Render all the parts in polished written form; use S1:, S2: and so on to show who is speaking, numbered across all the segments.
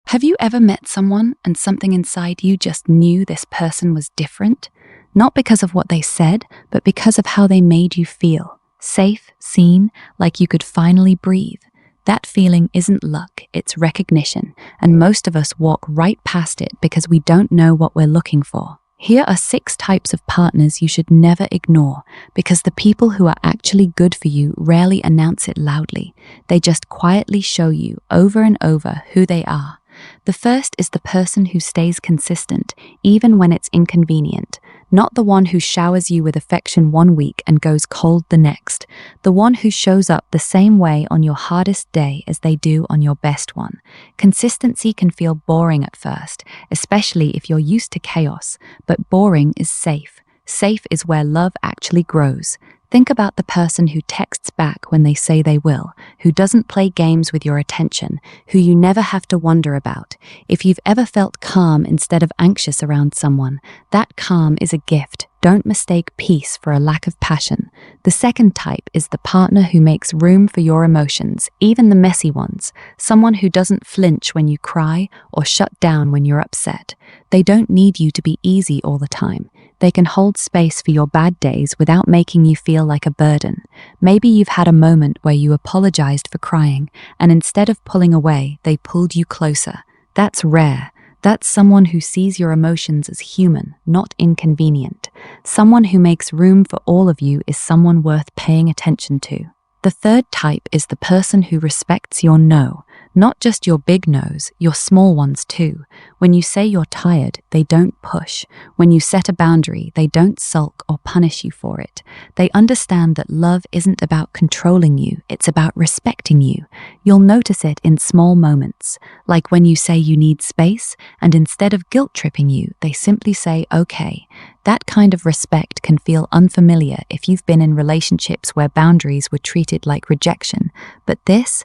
S1: Have you ever met someone and something inside you just knew this person was different? Not because of what they said, but because of how they made you feel. Safe, seen, like you could finally breathe. That feeling isn't luck, it's recognition, and most of us walk right past it because we don't know what we're looking for. Here are 6 types of partners you should never ignore, because the people who are actually good for you rarely announce it loudly. They just quietly show you over and over who they are. The first is the person who stays consistent, even when it's inconvenient. Not the one who showers you with affection one week and goes cold the next. The one who shows up the same way on your hardest day as they do on your best one. Consistency can feel boring at first, especially if you're used to chaos, but boring is safe. Safe is where love actually grows. Think about the person who texts back when they say they will, who doesn't play games with your attention, who you never have to wonder about. If you've ever felt calm instead of anxious around someone, that calm is a gift. Don't mistake peace for a lack of passion. The second type is the partner who makes room for your emotions, even the messy ones. Someone who doesn't flinch when you cry or shut down when you're upset. They don't need you to be easy all the time. They can hold space for your bad days without making you feel like a burden. Maybe you've had a moment where you apologized for crying, and instead of pulling away, they pulled you closer. That's rare. That's someone who sees your emotions as human, not inconvenient. Someone who makes room for all of you is someone worth paying attention to. The third type is the person who respects your no. Not just your big no's, your small ones too. When you say you're tired, they don't push. When you set a boundary, they don't sulk or punish you for it. They understand that love isn't about controlling you, it's about respecting you. You'll notice it in small moments, like when you say you need space, and instead of guilt-tripping you, they simply say, okay. That kind of respect can feel unfamiliar if you've been in relationships where boundaries were treated like rejection, but this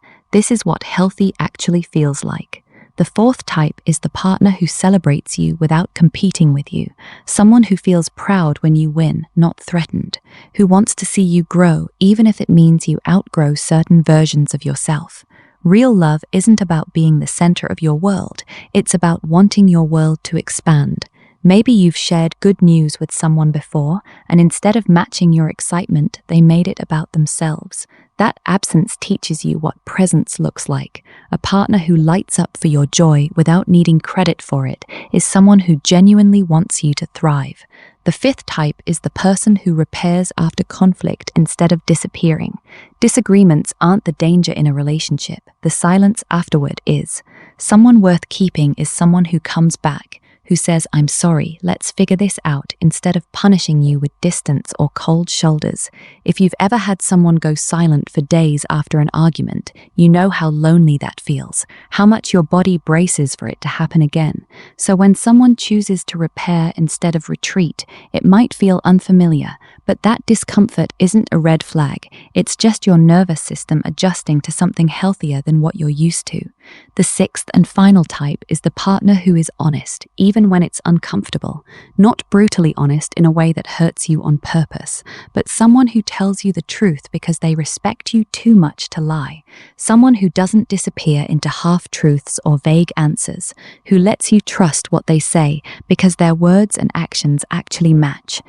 S1: is what healthy actually feels like. The fourth type is the partner who celebrates you without competing with you. Someone who feels proud when you win, not threatened. Who wants to see you grow, even if it means you outgrow certain versions of yourself. Real love isn't about being the center of your world. It's about wanting your world to expand. Maybe you've shared good news with someone before, and instead of matching your excitement, they made it about themselves. That absence teaches you what presence looks like. A partner who lights up for your joy without needing credit for it is someone who genuinely wants you to thrive. The fifth type is the person who repairs after conflict instead of disappearing. Disagreements aren't the danger in a relationship. The silence afterward is. Someone worth keeping is someone who comes back, who says, I'm sorry, let's figure this out, instead of punishing you with distance or cold shoulders. If you've ever had someone go silent for days after an argument, you know how lonely that feels, how much your body braces for it to happen again. So when someone chooses to repair instead of retreat, it might feel unfamiliar, but that discomfort isn't a red flag. It's just your nervous system adjusting to something healthier than what you're used to. The sixth and final type is the partner who is honest, even when it's uncomfortable. Not brutally honest in a way that hurts you on purpose, but someone who tells you the truth because they respect you too much to lie. Someone who doesn't disappear into half-truths or vague answers, who lets you trust what they say because their words and actions actually match.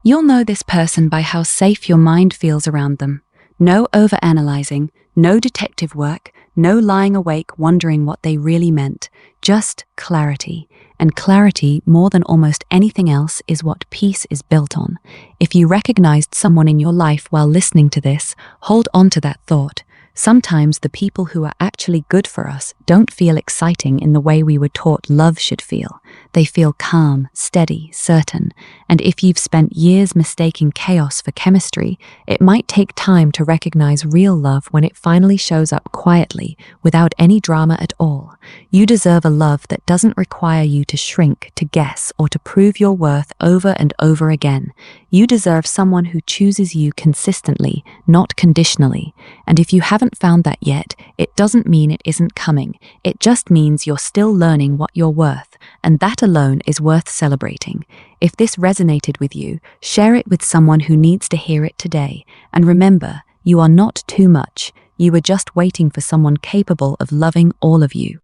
S1: You'll know this person by how safe your mind feels around them. No overanalyzing, no detective work, no lying awake wondering what they really meant. Just clarity. And clarity, more than almost anything else, is what peace is built on. If you recognized someone in your life while listening to this, hold on to that thought. Sometimes the people who are actually good for us don't feel exciting in the way we were taught love should feel. They feel calm, steady, certain. And if you've spent years mistaking chaos for chemistry, it might take time to recognize real love when it finally shows up quietly, without any drama at all. You deserve a love that doesn't require you to shrink, to guess, or to prove your worth over and over again. You deserve someone who chooses you consistently, not conditionally. And if you haven't found that yet, it doesn't mean it isn't coming. It just means you're still learning what you're worth, and that alone is worth celebrating. If this resonated with you, share it with someone who needs to hear it today. And remember, you are not too much. You were just waiting for someone capable of loving all of you.